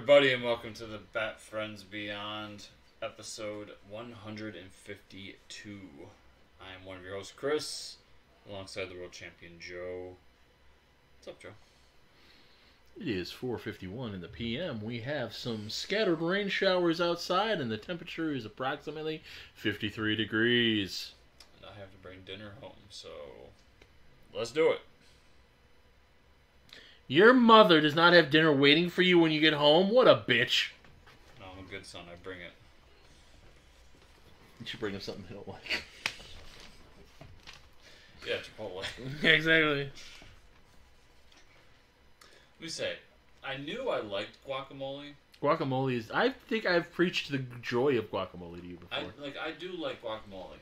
everybody, and welcome to the Bat Friends Beyond, episode 152. I am one of your hosts, Chris, alongside the world champion, Joe. What's up, Joe? It is 4:51 in the PM. We have some scattered rain showers outside, and the temperature is approximately 53 degrees. And I have to bring dinner home, so let's do it. Your mother does not have dinner waiting for you when you get home? What a bitch. No, I'm a good son. I bring it. You should bring him something he don't like. Yeah, Chipotle. Exactly. Let me say, I knew I liked guacamole. Guacamole is... I think I've preached the joy of guacamole to you before. I do like guacamole.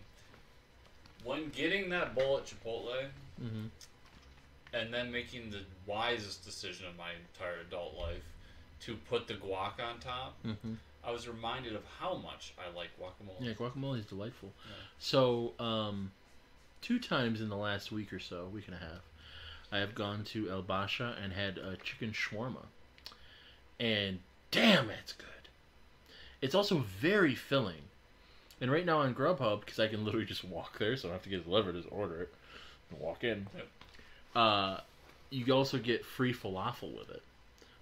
When getting that bowl at Chipotle... Mm-hmm. And then making the wisest decision of my entire adult life to put the guac on top, I was reminded of how much I like guacamole. Yeah, guacamole is delightful. Yeah. So, 2 times in the last week or so, week and a half, I have gone to El Basha and had a chicken shawarma. And damn, it's good. It's also very filling. And right now on Grubhub, because I can literally just walk there, so I don't have to get it delivered, just order it and walk in. Yep. You also get free falafel with it.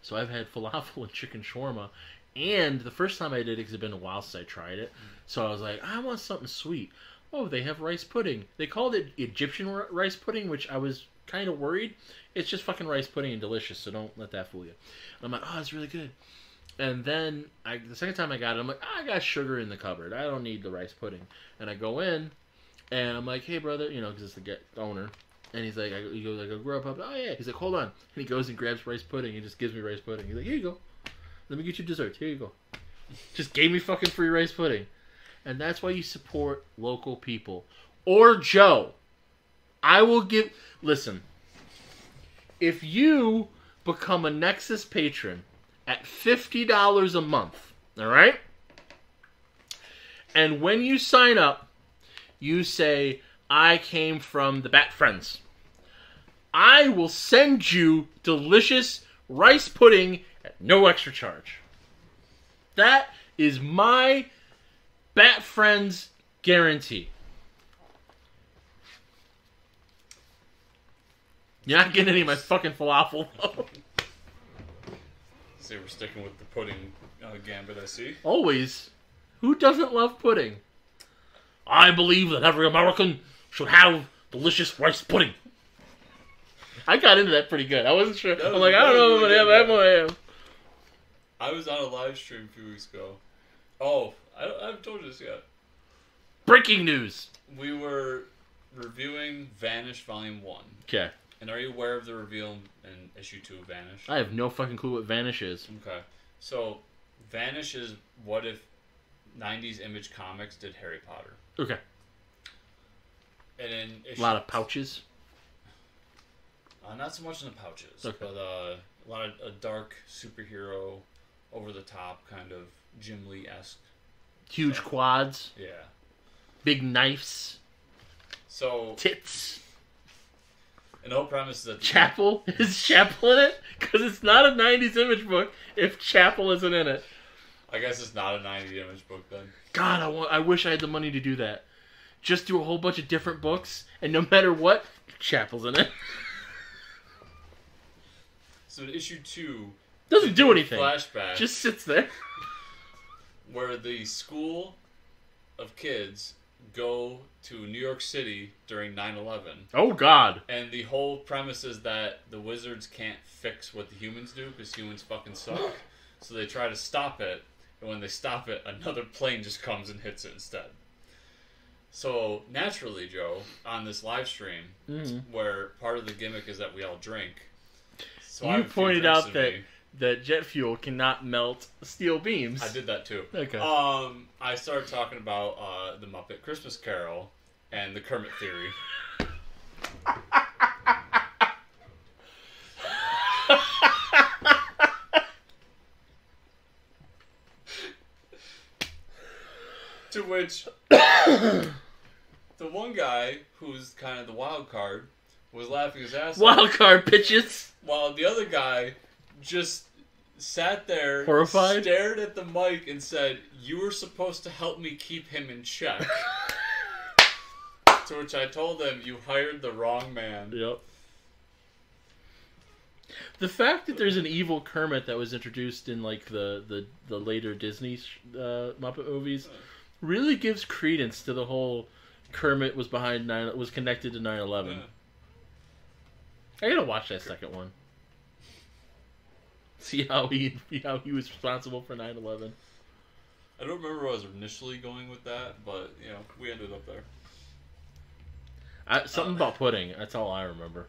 So I've had falafel and chicken shawarma. And the first time I did it, because it's been a while since I tried it, so I was like, I want something sweet. Oh, they have rice pudding. They called it Egyptian rice pudding, which I was kind of worried. It's just fucking rice pudding and delicious, so don't let that fool you. And I'm like, oh, it's really good. And then the second time I got it, I'm like, I got sugar in the cupboard. I don't need the rice pudding. And I go in, and I'm like, hey, brother, because it's the owner. And he's like, he goes, I go, Grubhub. Oh, yeah. He's like, hold on. And he goes and grabs rice pudding and just gives me rice pudding. He's like, here you go. Let me get you dessert. Here you go. Just gave me fucking free rice pudding. And that's why you support local people. Or Joe. I will give... Listen. If you become a Nexus patron at $50 a month, all right? And when you sign up, you say, I came from the Bat Friends, I will send you delicious rice pudding at no extra charge. That is my Bat Friends guarantee. You're not getting any of my fucking falafel, though. See, we're sticking with the pudding gambit, I see. Always. Who doesn't love pudding? I believe that every American should have delicious rice pudding. I got into that pretty good. I wasn't sure. I'm like, I don't know if I'm going to have. I was on a live stream a few weeks ago. Oh, I haven't told you this yet. Breaking news. We were reviewing Vanish Volume 1. Okay. And are you aware of the reveal in issue 2 of Vanish? I have no fucking clue what Vanish is. Okay. So, Vanish is what if 90s Image Comics did Harry Potter. Okay. And in issue... A lot of pouches? Not so much in the pouches, okay. But a lot of a dark superhero, over-the-top kind of Jim Lee-esque. Huge stuff. Quads. Yeah. Big knives. So... Tits. And the whole premise is that... Chapel? Is Chapel in it? Because it's not a 90s Image book if Chapel isn't in it. I guess it's not a 90s Image book then. God, I wish I had the money to do that. Just do a whole bunch of different books, and no matter what, Chapel's in it. So in issue 2... Doesn't do anything. Flashback. Just sits there. Where the school of kids go to New York City during 9/11. Oh, God. And the whole premise is that the wizards can't fix what the humans do because humans fucking suck. So they try to stop it, and when they stop it, another plane just comes and hits it instead. So, naturally, Joe, on this live stream, where part of the gimmick is that we all drink. So you pointed out that jet fuel cannot melt steel beams. I did that too. Okay. I started talking about the Muppet Christmas Carol and the Kermit theory. To which the one guy who's kind of the wild card was laughing his ass off. Wild card pitches. While the other guy just sat there, horrified, stared at the mic, and said, "You were supposed to help me keep him in check." To which I told him, "You hired the wrong man." Yep. The fact that there's an evil Kermit that was introduced in like the later Disney Muppet movies really gives credence to the whole Kermit was connected to 9/11. Yeah. I gotta watch that second one. See how he was responsible for 9/11. I don't remember where I was initially going with that, but we ended up there. Something about pudding. That's all I remember.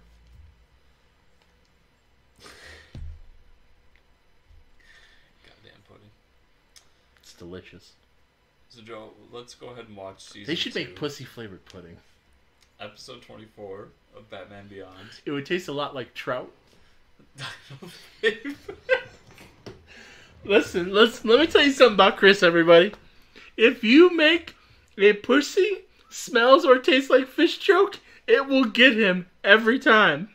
Goddamn pudding. It's delicious. So Joe, let's go ahead and watch season. They should 2, make pussy flavored pudding. episode 24 of Batman Beyond. It would taste a lot like trout. Listen, let me tell you something about Chris, everybody. If you make a pussy smells or tastes like fish choke, it will get him every time.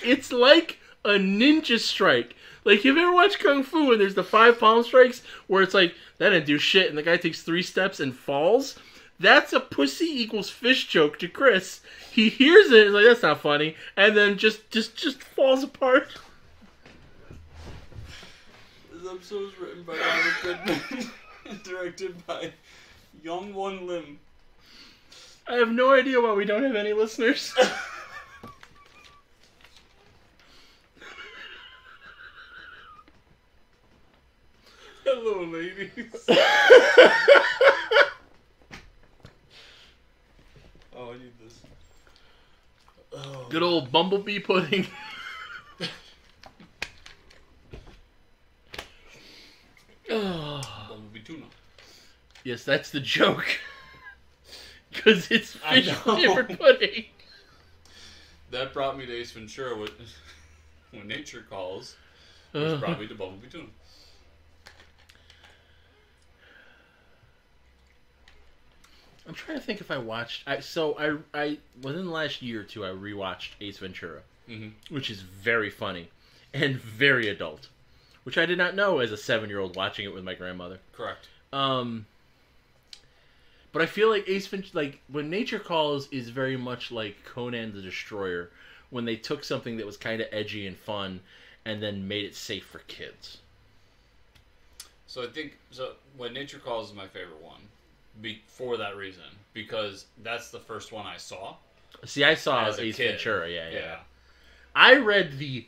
It's like a ninja strike. Like, have you ever watched Kung Fu and there's the 5 palm strikes where it's like, that didn't do shit, and the guy takes 3 steps and falls? That's a pussy equals fish choke to Chris. He hears it, and like, that's not funny, and then just falls apart. This episode was written by Robert Goodman and directed by Young Won Lim. I have no idea why we don't have any listeners. Hello, ladies. Oh, I need this. Oh. Good old bumblebee pudding. Bumblebee tuna. Yes, that's the joke. Because it's fish flavored pudding. That brought me to Ace Ventura when nature calls, which brought me to Bumblebee tuna. I'm trying to think if I watched. I within the last year or two, I rewatched Ace Ventura, which is very funny and very adult, which I did not know as a 7-year-old watching it with my grandmother. Correct. But I feel like Ace Ventura, like when Nature Calls, is very much like Conan the Destroyer, when they took something that was kind of edgy and fun, and then made it safe for kids. So I think when Nature Calls is my favorite one. For that reason, because that's the first one I saw. See, I saw as Ace kid. Ventura, yeah. I read the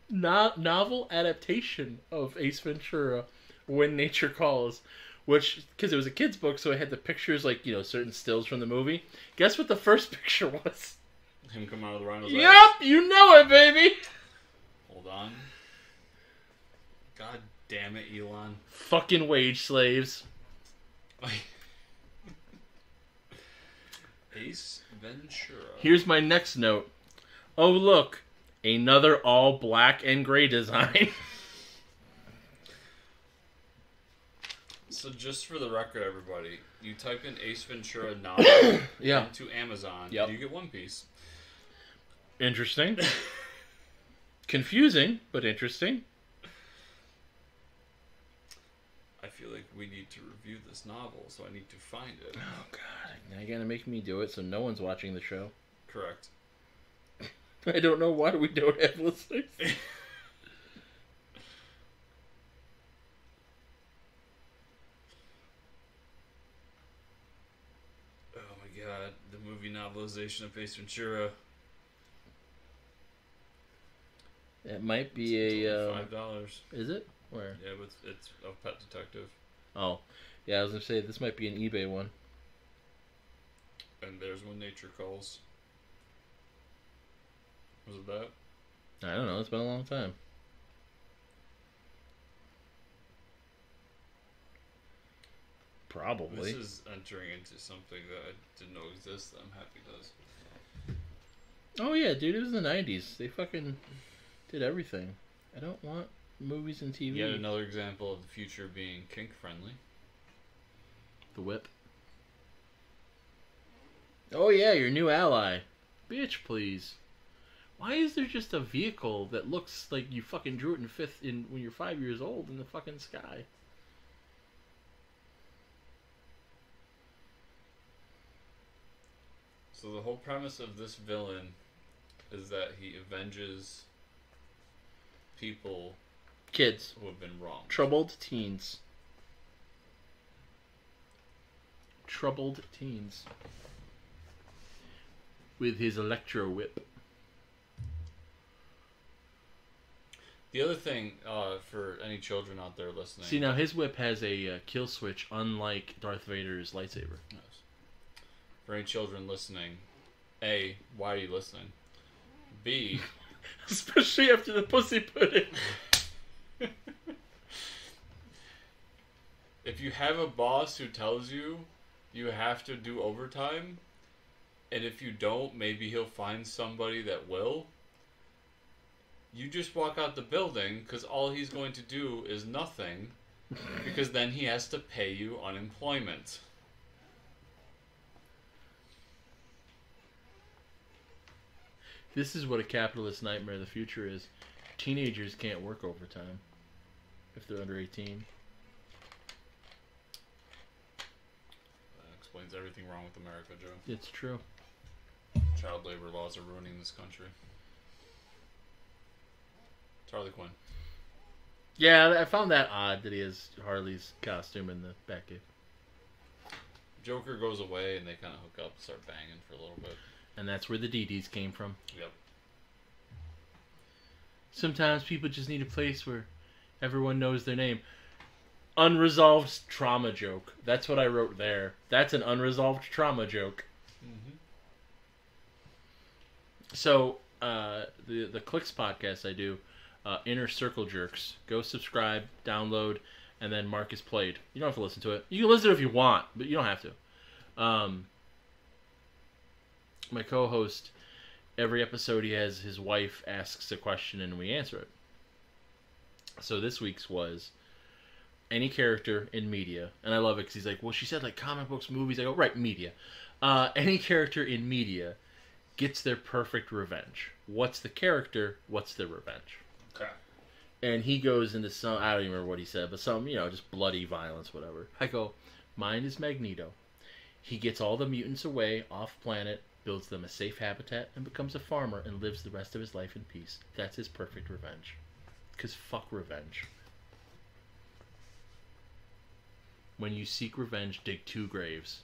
novel adaptation of Ace Ventura, When Nature Calls, which, because it was a kid's book, so it had the pictures, like, certain stills from the movie. Guess what the first picture was? Him come out of the rhino's Yep, eyes. you know it, baby! Hold on. God damn it, Elon. Fucking wage slaves. Ace Ventura. Here's my next note. Oh, look. Another all black and gray design. So just for the record, everybody, you type in Ace Ventura novel into Amazon, and you get One Piece. Interesting. Confusing, but interesting. I feel like we need to review this novel, so I need to find it. Oh, God. Now you're going to make me do it so no one's watching the show. Correct. I don't know why we don't have listeners. Oh, my God. The movie novelization of Ace Ventura. It might be $5. Is it? Where? Yeah, but it's a Pet Detective. Oh. Yeah, I was going to say, this might be an eBay one. And there's When Nature Calls. Was it that? I don't know. It's been a long time. Probably. This is entering into something that I didn't know existed. I'm happy it does. Oh, yeah, dude. It was the 90s. They fucking did everything. I don't want movies and TV. Yet another example of the future being kink-friendly. The whip. Oh, yeah, your new ally. Bitch, please. Why is there just a vehicle that looks like you fucking drew it when you're 5 years old in the fucking sky? So the whole premise of this villain is that he avenges people, kids who have been wronged. Troubled teens. With his electro whip. The other thing, for any children out there listening... See, now his whip has a kill switch, unlike Darth Vader's lightsaber. Yes. For any children listening, A, why are you listening? B... Especially after the pussy pudding. If you have a boss who tells you you have to do overtime, and if you don't, maybe he'll find somebody that will, you just walk out the building, because all he's going to do is nothing, because then he has to pay you unemployment. This is what a capitalist nightmare of the future is. Teenagers can't work overtime if they're under 18. That explains everything wrong with America, Joe. It's true. Child labor laws are ruining this country. Harley Quinn. Yeah, I found that odd that he has Harley's costume in the Batcave. Joker goes away and they kind of hook up and start banging for a little bit. And that's where the DDs came from. Yep. Sometimes people just need a place where everyone knows their name. Unresolved trauma joke. That's what I wrote there. That's an unresolved trauma joke. Mm-hmm. So, the Clicks podcast I do, Inner Circle Jerks. Go subscribe, download, and then Marcus played. You don't have to listen to it. You can listen to it if you want, but you don't have to. My co-host, every episode he has his wife asks a question and we answer it. So this week's was any character in media, and I love it because he's like, well, she said like comic books, movies. I go, right, media. Any character in media gets their perfect revenge. What's the character? What's their revenge? Okay. And he goes into some, I don't even remember what he said, but some, just bloody violence, whatever. I go, mine is Magneto. He gets all the mutants away, off planet, builds them a safe habitat, and becomes a farmer and lives the rest of his life in peace. That's his perfect revenge. Because fuck revenge. When you seek revenge, dig 2 graves.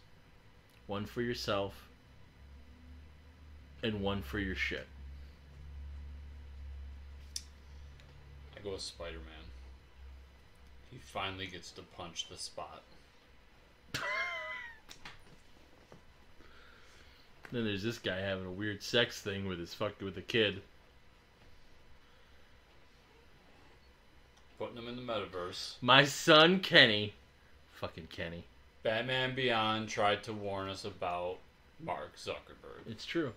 One for yourself, and one for your shit. I go with Spider-Man. He finally gets to punch the spot. Then there's this guy having a weird sex thing with a kid. Putting him in the metaverse. My son Kenny. Fucking Kenny. Batman Beyond tried to warn us about Mark Zuckerberg. It's true.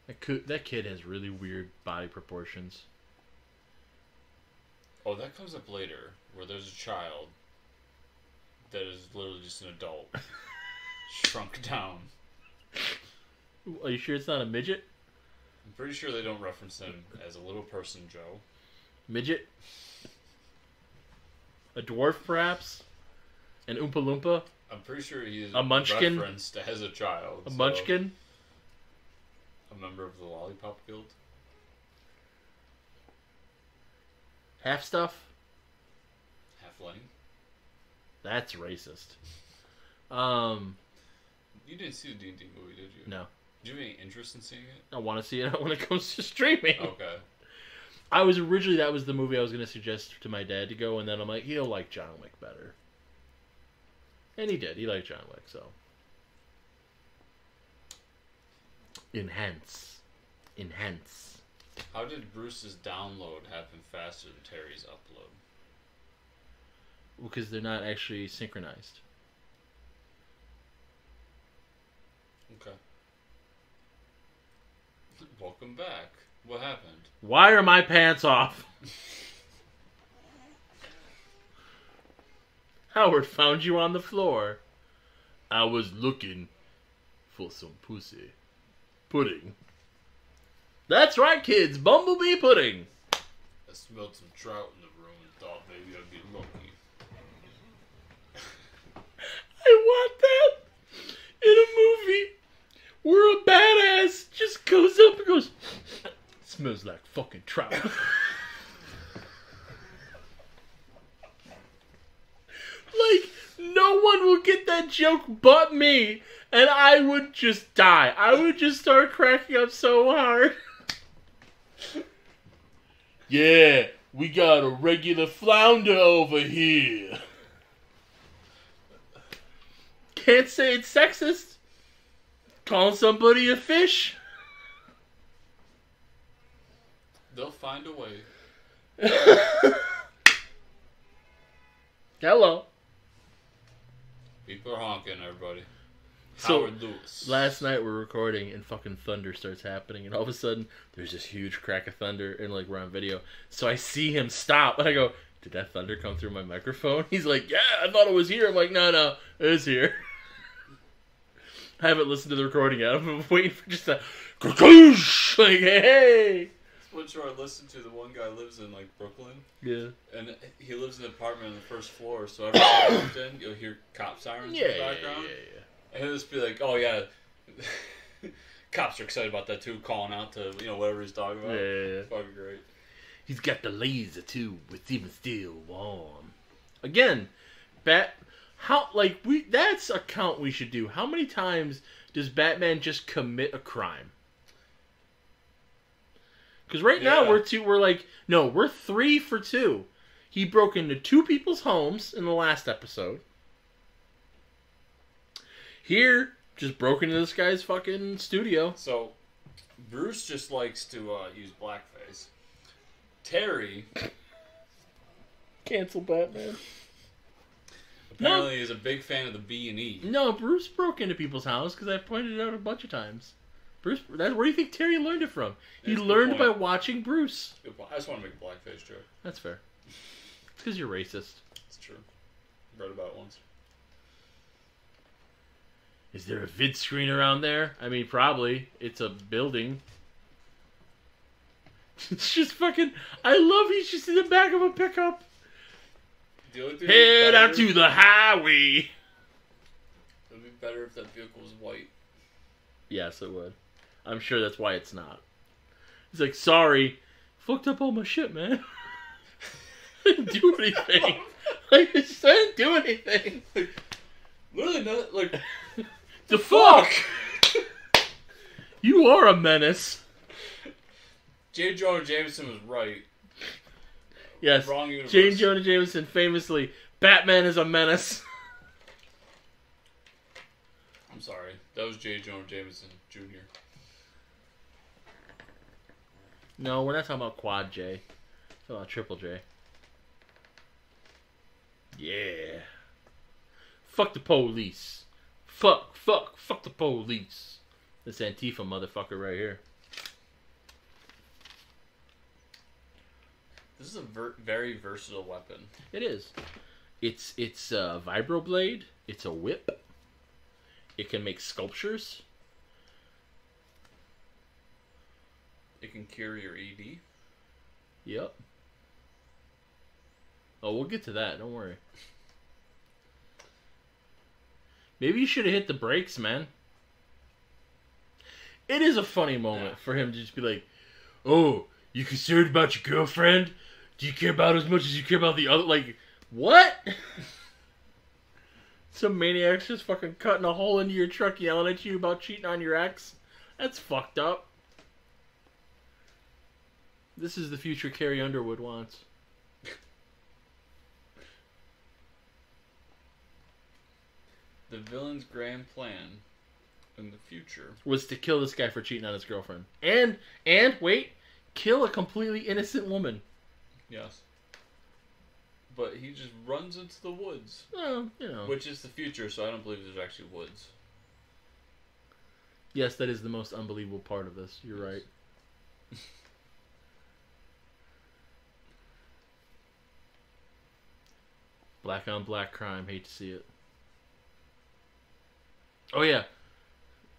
That kid has really weird body proportions. Oh, that comes up later, where there's a child that is literally just an adult. Shrunk down. Are you sure it's not a midget? I'm pretty sure they don't reference him as a little person, Joe. Midget? A dwarf, perhaps? An Oompa Loompa? I'm pretty sure he's a munchkin? referenced as a child. A munchkin? A member of the Lollipop Guild? Half stuff? Halfling? That's racist. You didn't see the D&D movie, did you? No. Did you have any interest in seeing it? I want to see it when it comes to streaming. Okay. That was the movie I was going to suggest to my dad to go, and then I'm like, he'll like John Wick better. And he did. He liked John Wick, so. Enhance. How did Bruce's download happen faster than Terry's upload? Because they're not actually synchronized. Okay. Welcome back. What happened? Why are my pants off? Howard found you on the floor. I was looking for some pussy. Pudding. That's right, kids. Bumblebee pudding. I smelled some trout in the room and thought maybe I'd get lucky. I want that in a movie where a badass just goes up and goes, smells like fucking trout. Like, no one will get that joke but me, and I would just die. I would just start cracking up so hard. Yeah, we got a regular flounder over here. Can't say it's sexist. Calling somebody a fish. They'll find a way. Hello. People are honking, everybody. So, Howard Lewis. Last night we're recording and fucking thunder starts happening, and all of a sudden there's this huge crack of thunder, and like we're on video. So I see him stop, and I go, "Did that thunder come through my microphone?" He's like, "Yeah, I thought it was here." I'm like, "No, it's here." I haven't listened to the recording yet. I'm waiting for just a like, hey. One show I listened to, the one guy lives in like Brooklyn. Yeah. And he lives in an apartment on the first floor, so every time he walks in, you'll hear cop sirens in the background. Yeah. And he'll just be like, "Oh yeah." Cops are excited about that too, calling out to whatever he's talking about. Yeah. It's fucking great. He's got the laser too, it's even still warm. Again, that's a count we should do. How many times does Batman just commit a crime? Because right now we're 3 for 2. He broke into 2 people's homes in the last episode. Here, just broke into this guy's fucking studio. So, Bruce just likes to use blackface. Terry... Cancel Batman. Apparently he's a big fan of the B&E. No, Bruce broke into people's house because I pointed it out a bunch of times. Bruce, where do you think Terry learned it from? He learned by watching Bruce. I just want to make a blackface joke. That's fair. It's because you're racist. It's true. I read about it once. Is there a vid screen around there? I mean, probably. It's a building. It's just fucking... I love he's just in the back of a pickup. Head out to the highway. It would be better if that vehicle was white. Yes, it would. I'm sure that's why it's not. He's like, sorry. Fucked up all my shit, man. I didn't do anything. I didn't do anything. Literally not, like... The fuck? You are a menace. J. Jonah Jameson was right. Yes, Wrong universe. J. Jonah Jameson famously, Batman is a menace. I'm sorry. That was J. Jonah Jameson Jr. No, we're not talking about Quad J. We're talking about Triple J. Yeah. Fuck the police. Fuck the police. This Antifa motherfucker right here. This is a very versatile weapon. It is. It's a vibroblade. It's a whip. It can make sculptures. It can cure your ED. Yep. Oh, we'll get to that. Don't worry. Maybe you should have hit the brakes, man. It is a funny moment for him to just be like, "Oh, you concerned about your girlfriend? Do you care about her as much as you care about the other?" Like, what? Some maniac's just fucking cutting a hole into your truck yelling at you about cheating on your ex? That's fucked up. This is the future Carrie Underwood wants. The villain's grand plan in the future was to kill this guy for cheating on his girlfriend. And wait, kill a completely innocent woman. Yes. But he just runs into the woods. Well, you know. Which is the future, so I don't believe there's actually woods. Yes, that is the most unbelievable part of this. You're right. Black on black crime. Hate to see it. Oh, yeah.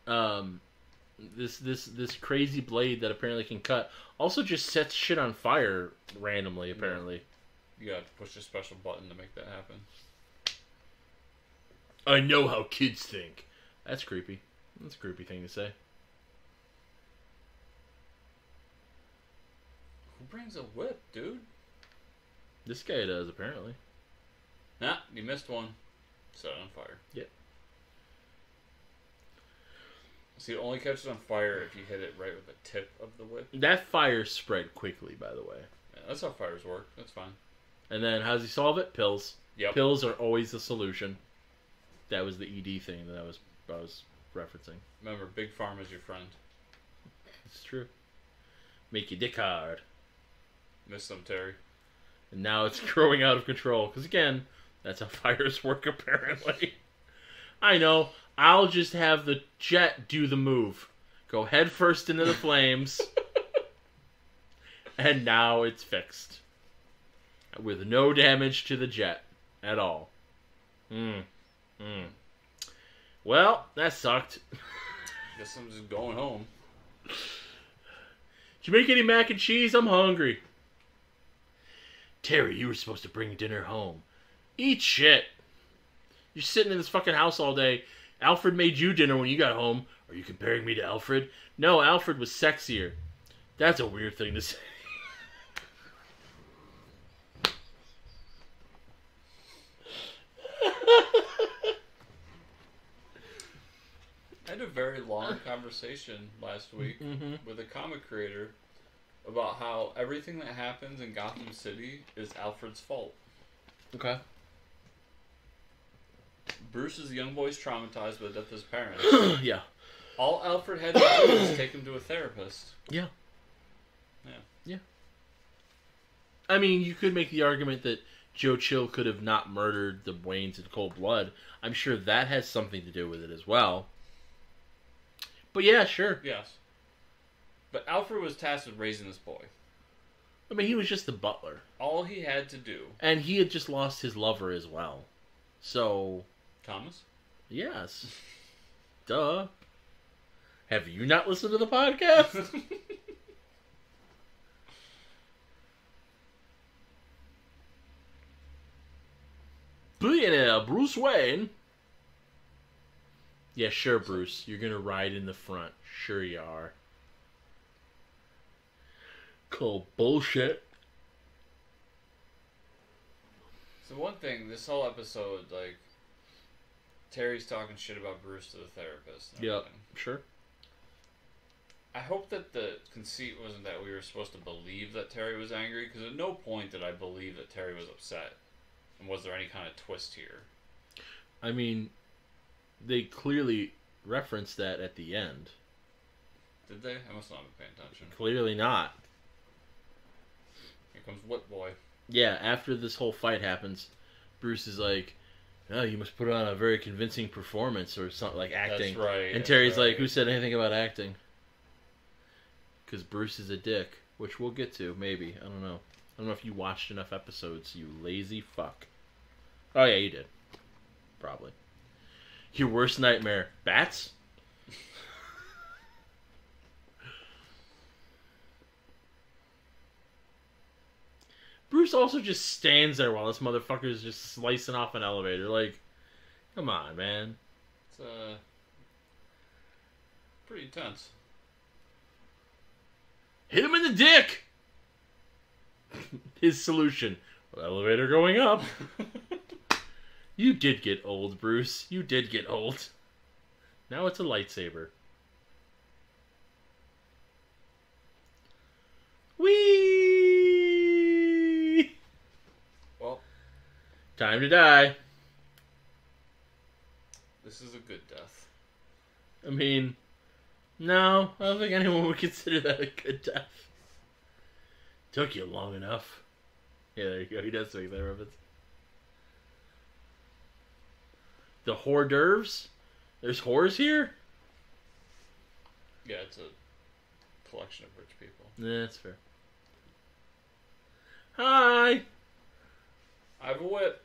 This crazy blade that apparently can cut also just sets shit on fire randomly. Apparently, you got to push a special button to make that happen. I know how kids think. That's creepy. That's a creepy thing to say. Who brings a whip, dude? This guy does, apparently. Nah, you missed one. Set it on fire. Yep. See, it only catches on fire if you hit it right with the tip of the whip. That fire spread quickly, by the way. Yeah, that's how fires work. That's fine. And then, how does he solve it? Pills. Yep. Pills are always the solution. That was the ED thing that I was referencing. Remember, Big Pharma's your friend. It's true. Make your dick hard. Miss them, Terry. And now it's growing out of control. Because again, that's how fires work, apparently. I know. I'll just have the jet do the move. Go head first into the flames. And now it's fixed. With no damage to the jet. At all. Well, that sucked. Guess I'm just going home. Did you make any mac and cheese? I'm hungry. Terry, you were supposed to bring dinner home. Eat shit. You're sitting in this fucking house all day. Alfred made you dinner when you got home. Are you comparing me to Alfred? No, Alfred was sexier. That's a weird thing to say. I had a very long conversation last week with a comic creator about how everything that happens in Gotham City is Alfred's fault. Okay. Bruce's young boy's traumatized by the death of his parents. Yeah. All Alfred had to do was take him to a therapist. Yeah. Yeah. Yeah. I mean, you could make the argument that Joe Chill could have not murdered the Waynes in cold blood. I'm sure that has something to do with it as well. But yeah, sure. Yes. But Alfred was tasked with raising this boy. I mean, he was just the butler. All he had to do... And he had just lost his lover as well. So... Thomas? Yes. Duh. Have you not listened to the podcast? Billionaire Bruce Wayne. Yeah, sure, Bruce. You're gonna ride in the front. Sure you are. Cool bullshit. So one thing, this whole episode, like, Terry's talking shit about Bruce to the therapist. Yeah, sure. I hope that the conceit wasn't that we were supposed to believe that Terry was angry, because at no point did I believe that Terry was upset. And was there any kind of twist here? I mean, they clearly referenced that at the end. Did they? I must not have been paying attention. Clearly not. Here comes Whip Boy. Yeah, after this whole fight happens, Bruce is like, oh, you must put on a very convincing performance or something, like acting. That's right. And Terry's like, who said anything about acting? Because Bruce is a dick, which we'll get to, maybe. I don't know. I don't know if you watched enough episodes, you lazy fuck. Oh, yeah, you did. Probably. Your worst nightmare. Bats? Bruce also just stands there while this motherfucker is just slicing off an elevator. Like, come on, man. It's pretty intense. Hit him in the dick! His solution. Elevator going up. You did get old, Bruce. You did get old. Now it's a lightsaber. Whee! Well, time to die. This is a good death. I mean, no, I don't think anyone would consider that a good death. Took you long enough. Yeah, there you go. He does make that reference. The hors d'oeuvres? There's whores here? Yeah, it's a collection of rich people. Yeah, that's fair. Hi! I have a whip.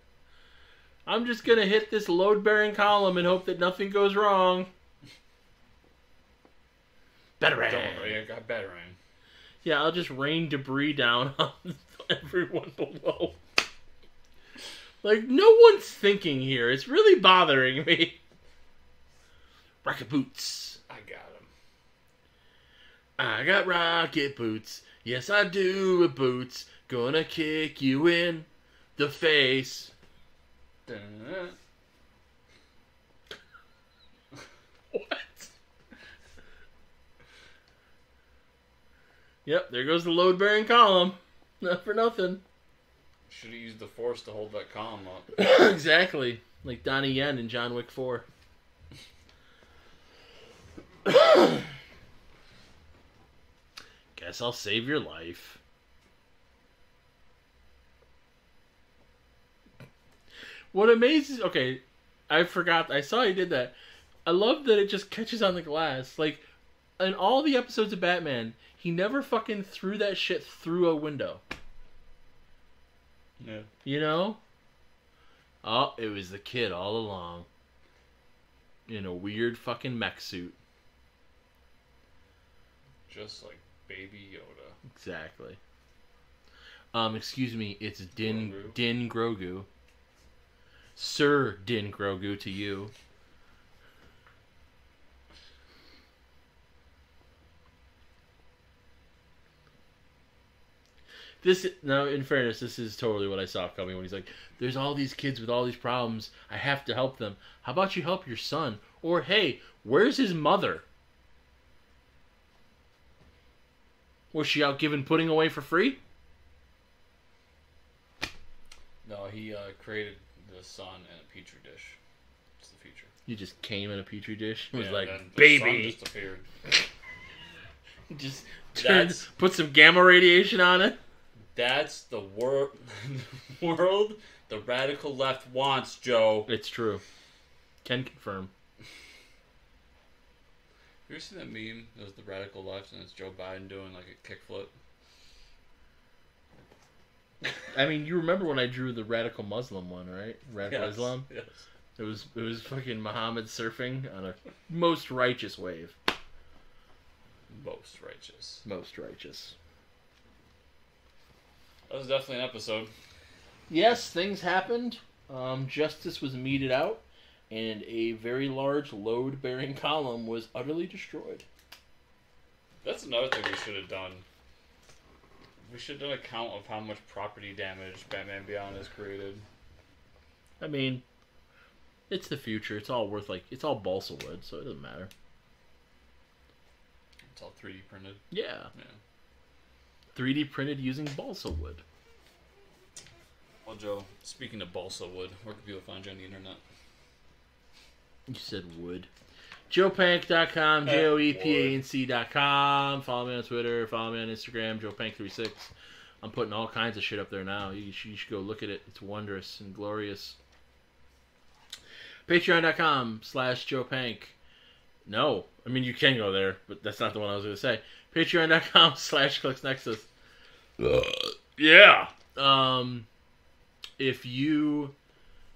I'm just gonna hit this load-bearing column and hope that nothing goes wrong. Batarang. I got Batarang. Yeah, I'll just rain debris down on everyone below. Like, no one's thinking here. It's really bothering me. Rocket boots. I got him. I got rocket boots. Yes, I do with boots. Gonna kick you in the face. Dun-dun-dun. What? Yep, there goes the load-bearing column. Not for nothing. Should have used the force to hold that column up. Exactly. Like Donnie Yen in John Wick 4. Guess I'll save your life. What amazes... Okay, I forgot. I saw he did that. I love that it just catches on the glass. Like, in all the episodes of Batman, he never fucking threw that shit through a window. Yeah. You know? Oh, it was the kid all along. In a weird fucking mech suit. Just like Baby Yoda. Exactly. Excuse me, it's Din Grogu. Sir Din Grogu to you. Now, in fairness, this is totally what I saw coming when he's like, there's all these kids with all these problems. I have to help them. How about you help your son? Or, hey, where's his mother? Was she out giving pudding away for free? No, he created the sun in a petri dish. It's the future. He just came in a petri dish and was Yeah, like, then the baby. sun just appeared. Just put some gamma radiation on it. That's the world the radical left wants, Joe. It's true. Can confirm. You ever seen that meme? It was the radical left and it's Joe Biden doing like a kickflip. I mean, you remember when I drew the radical Muslim one, right? Radical Yes, Islam? yes. It was fucking Muhammad surfing on a most righteous wave. Most righteous. Most righteous. That was definitely an episode. Yes, things happened. Justice was meted out, and a very large load-bearing column was utterly destroyed. That's another thing we should have done. We should have done a count of how much property damage Batman Beyond has created. I mean, it's the future. It's all it's all balsa wood, so it doesn't matter. It's all 3D printed. Yeah. Yeah. 3D printed using balsa wood. Well, Joe, speaking of balsa wood, where can people find you on the internet? You said wood. JoePank.com, JoePanc.com. Follow me on Twitter. Follow me on Instagram, JoePank36. I'm putting all kinds of shit up there now. You should go look at it. It's wondrous and glorious. Patreon.com/JoePank. No. I mean, you can go there, but that's not the one I was going to say. Patreon.com/ClicksNexus. Yeah. If you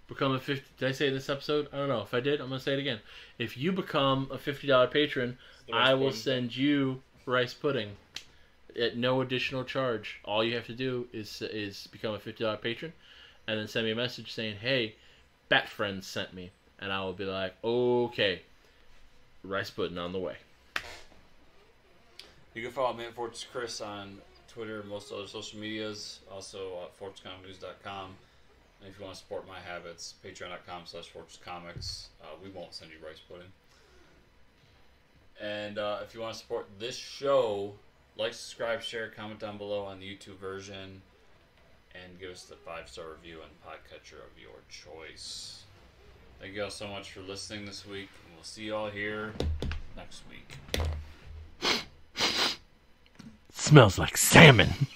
become a 50... Did I say it this episode? I don't know. If I did, I'm going to say it again. If you become a $50 patron, I will send you rice pudding at no additional charge. All you have to do is become a $50 patron and then send me a message saying, hey, Bat Friends sent me. And I will be like, okay, rice pudding on the way. You can follow me at Fortress Chris on Twitter and most other social medias. Also at FortressComicNews.com. And if you want to support my habits, Patreon.com/FortressComics. We won't send you rice pudding. And if you want to support this show, like, subscribe, share, comment down below on the YouTube version, and give us the 5-star review on the podcatcher of your choice. Thank you all so much for listening this week, and we'll see you all here next week. Smells like salmon.